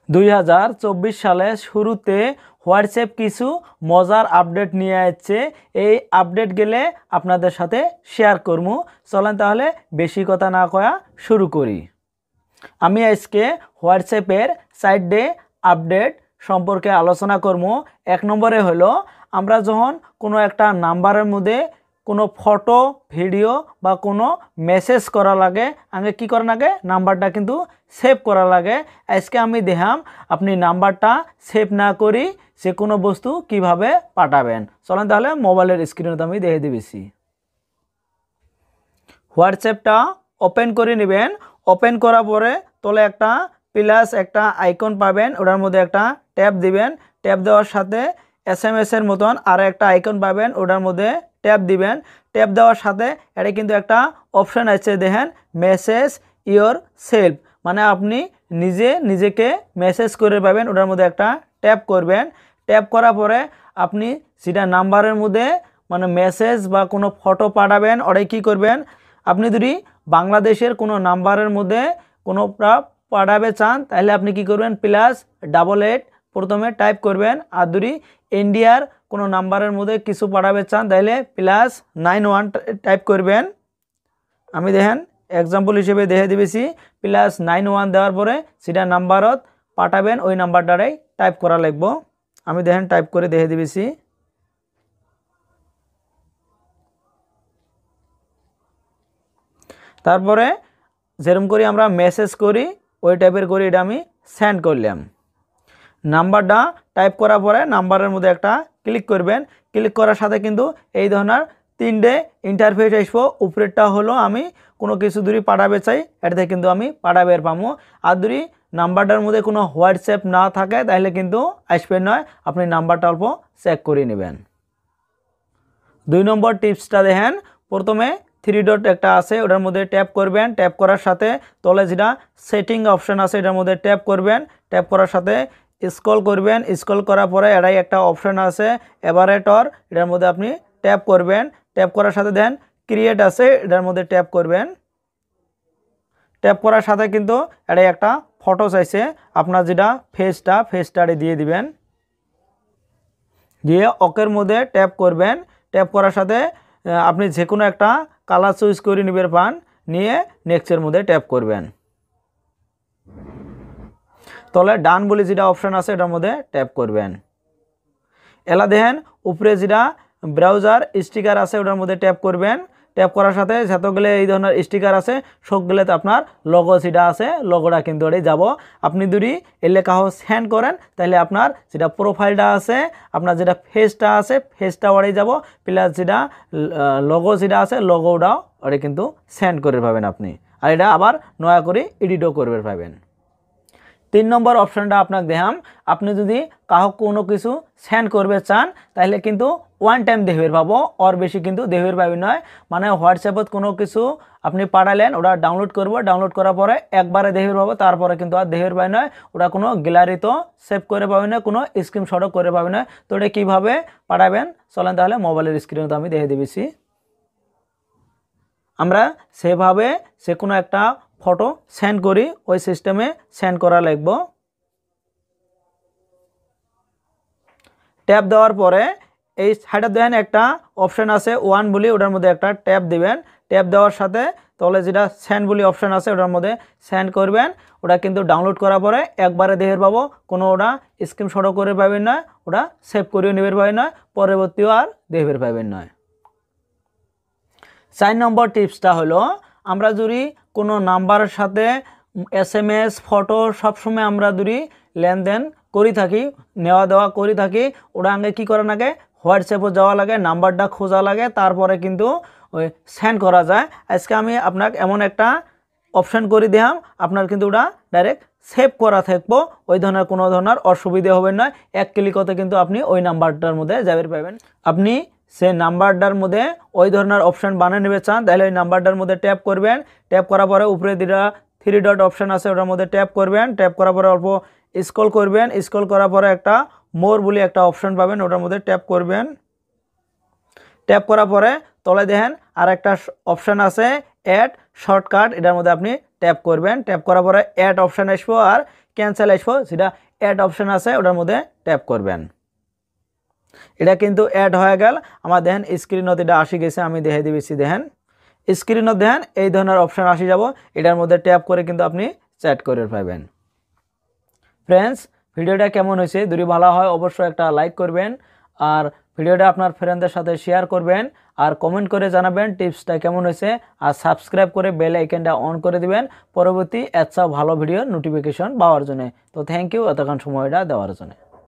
2024 সালের শুরুতে হোয়াটসঅ্যাপ কিছু মজার আপডেট নিয়ে আসছে। এই আপডেট গেলে আপনাদের সাথে শেয়ার করব। চলেন তাহলে বেশি কথা না কয়া শুরু করি। আমি আজকে হোয়াটসঅ্যাপের সাইডে আপডেট সম্পর্কে আলোচনা করব। এক নম্বরে হলো আমরা যখন কোনো একটা নাম্বারের মধ্যে কোনো ফটো ভিডিও বা কোনো মেসেজ করা লাগে আগে কি করা লাগে নাম্বারটা কিন্তু সেভ করা লাগে। আজকে আমি দেখাম আপনি নাম্বারটা সেভ না করি যে কোনো বস্তু কিভাবে পাঠাবেন। চলেন তাহলে মোবাইলের স্ক্রিনে আমি দেখে দিবেছি। হোয়াটসঅ্যাপটা ওপেন করে নেবেন। ওপেন করার পরে তলে একটা প্লাস একটা আইকন পাবেন, ওটার মধ্যে একটা ট্যাপ দিবেন। ট্যাপ দেওয়ার সাথে এসএমএসের মতন আর একটা আইকন পাবেন, ওটার মধ্যে ট্যাপ দিবেন। ট্যাপ দেওয়ার সাথে এটা কিন্তু একটা অপশান আছে, দেখেন মেসেজ ইয়োর সেলফ, মানে আপনি নিজেকে মেসেজ করে পাবেন। ওটার মধ্যে একটা ট্যাপ করবেন। ট্যাপ করার পরে আপনি সেটা নাম্বারের মধ্যে মানে মেসেজ বা কোনো ফটো পাঠাবেন, ওটাই কী করবেন আপনি যদি বাংলাদেশের কোনো নাম্বারের মধ্যে কোনো পাঠাবে চান তাহলে আপনি কি করবেন +88 প্রথমে টাইপ করবেন। আর যদি ইন্ডিয়ার কোনো নাম্বারের মধ্যে কিছু পাঠাবে চান তাহলে +91 টাইপ করবেন। আমি দেখেন এক্সাম্পল হিসেবে দেখে দিবেছি। +91 দেওয়ার পরে সেটা নাম্বারত পাঠাবেন, ওই নাম্বারটারাই টাইপ করা লাগবো। আমি দেখেন টাইপ করে দেখে দিবেছি। তারপরে যেরকম করে আমরা মেসেজ করি ওই টাইপের করে এটা আমি সেন্ড করলাম। নাম্বারটা টাইপ করার পরে নাম্বারের মধ্যে একটা ক্লিক করবেন। ক্লিক করার সাথে কিন্তু এই ধরনের 3টে ইন্টারফেস আসবো। উপরেরটা হলো আমি কোনো কিছু দূরি পাঠাবে চাই, এটাতে কিন্তু আমি পাঠাবে পাবো। আর যদি নাম্বারটার মধ্যে কোনো হোয়াটসঅ্যাপ না থাকে তাহলে কিন্তু আসবে নয়, আপনি নাম্বারটা অল্প চেক করে নেবেন। 2 নম্বর টিপসটা দেখেন, প্রথমে 3 ডট একটা আছে, ওটার মধ্যে ট্যাপ করবেন। ট্যাপ করার সাথে তলে যেটা সেটিং অপশান আছে এটার মধ্যে ট্যাপ করবেন। ট্যাপ করার সাথে স্ক্রল করবেন। স্ক্রল করার পরে এটাই একটা অপশান আছে এভারেটর, এটার মধ্যে আপনি ট্যাপ করবেন। ট্যাপ করার সাথে দেন ক্রিয়েট আছে, এটার মধ্যে ট্যাপ করবেন। ট্যাপ করার সাথে কিন্তু এটাই একটা ফটো চাইছে, আপনার যেটা ফেসটা দিয়ে দিবেন। দিয়ে ওকের মধ্যে ট্যাপ করবেন। ট্যাপ করার সাথে আপনি যে কোনো একটা কালার চুজ করে নেবেন পান, নিয়ে নেক্সটের মধ্যে ট্যাপ করবেন। তাহলে ডান বলে যেটা অপশান আছে এটার মধ্যে ট্যাপ করবেন। এলা দেখেন উপরে যেটা ব্রাউজার স্টিকার আছে ওটার মধ্যে ট্যাপ করবেন। ট্যাপ করার সাথে যতগুলো এই ধরনের স্টিকার আছে সবগুলোতে আপনার লগো যেটা আছে লগোটা কিন্তু ওটাই যাব। আপনি যদি এলে কাহো সেন্ড করেন তাহলে আপনার যেটা প্রোফাইলটা আছে আপনার যেটা ফেসটা আছে ফেসটা ওটাই যাব, প্লাস যেটা লগো যেটা আছে লগোটাও ওটা কিন্তু সেন্ড করে পাবেন আপনি। আর এটা আবার নয়া করে এডিটও করবে পাবেন। 3 নম্বর অপশানটা আপনাকে দেখাম, আপনি যদি কাহো কোনো কিছু সেন্ড করবে চান তাহলে কিন্তু ওয়ান টাইম দেখবে পাবো, আর বেশি কিন্তু দেখবে পাবি নয়। মানে হোয়াটসঅ্যাপত কোনো কিছু আপনি পাঠালেন ওটা ডাউনলোড করবো, ডাউনলোড করার পরে একবারে দেখবে পাবো, তারপরে কিন্তু আর দেখবে পাবি নয়। ওটা কোনো গ্যালারিতে সেভ করে পাবি না, কোনো স্ক্রিনশটও করে পাবি না। তো এটা কীভাবে পাঠাবেন চলেন তাহলে মোবাইলের স্ক্রিনে তো আমি দেখে দিবেছি। আমরা সেভাবে যে কোনো একটা ফটো সেন্ড করি ওই সিস্টেমে সেন্ড করা লাগব। ট্যাপ দেওয়ার পরে এই সাইডে দেখেন একটা অপশান আছে ওয়ান বলি, ওটার মধ্যে একটা ট্যাপ দিবেন। ট্যাপ দেওয়ার সাথে তলে যেটা সেন্ড বলি অপশান আছে ওটার মধ্যে সেন্ড করবেন। ওটা কিন্তু ডাউনলোড করার পরে একবারে দেখে পাবো, কোনো ওটা স্ক্রিনশটও করে পাবেন না, ওটা সেভ করেও নেবেন পাবেন না, পরবর্তীও আর দেখবে পাবেন নয়। 4 নম্বর টিপসটা হলো আমরা যদি কোনো নাম্বারের সাথে SMS ফটো সবসময় আমরা যদি লেনদেন করি থাকি নেওয়া দেওয়া করি থাকি, ওটা আগে কী করা লাগে হোয়াটসঅ্যাপে যাওয়া লাগে, নাম্বারটা খোঁজা লাগে, তারপরে কিন্তু ওই সেন্ড করা যায়। আজকে আমি আপনাকে এমন একটা অপশান করে দিলাম, আপনার কিন্তু ওটা ডাইরেক্ট সেভ করা থাকবো, ওই ধরনের কোনো ধরনের অসুবিধা হবে না। এক ক্লিকতে কিন্তু আপনি ওই নাম্বারটার মধ্যে যাবে পাবেন। আপনি সে নাম্বারটার মধ্যে ওই ধরনের অপশান বানিয়ে নেবে চান তাহলে ওই নাম্বারটার মধ্যে ট্যাপ করবেন। ট্যাপ করার পরে উপরে যেটা 3 ডট অপশান আছে ওটার মধ্যে ট্যাপ করবেন। ট্যাপ করার পরে অল্প স্ক্রল করবেন। স্ক্রল করার পরে একটা মোর বলে একটা অপশান পাবেন, ওটার মধ্যে ট্যাপ করবেন। ট্যাপ করার পরে তলে দেখেন আর একটা অপশান আছে অ্যাড শর্টকাট, এটার মধ্যে আপনি ট্যাপ করবেন। ট্যাপ করার পরে অ্যাড অপশান আসবো আর ক্যান্সেল আসবো, সেটা অ্যাড অপশন আছে ওটার মধ্যে ট্যাপ করবেন। এটা কিন্তু অ্যাড হয়ে গেল। আমার দেখেন স্ক্রিনত এটা আসি গেছে, আমি দেখে দিয়েছি। দেখেন স্ক্রিনত দেখেন এই ধরনের অপশন আসি যাব, এটার মধ্যে ট্যাপ করে কিন্তু আপনি চ্যাট করে পাবেন। ফ্রেন্ডস, ভিডিওটা কেমন হয়েছে? যদি ভালো হয় অবশ্যই একটা লাইক করবেন, আর ভিডিওটা আপনার ফ্রেন্ডদের সাথে শেয়ার করবেন, আর কমেন্ট করে জানাবেন টিপসটা কেমন হয়েছে, আর সাবস্ক্রাইব করে বেল আইকনটা অন করে দিবেন পরবর্তী এত ভালো ভিডিওর নোটিফিকেশন পাওয়ার জন্য। তো থ্যাংক ইউ এতক্ষণ সময়টা দেওয়ার জন্য।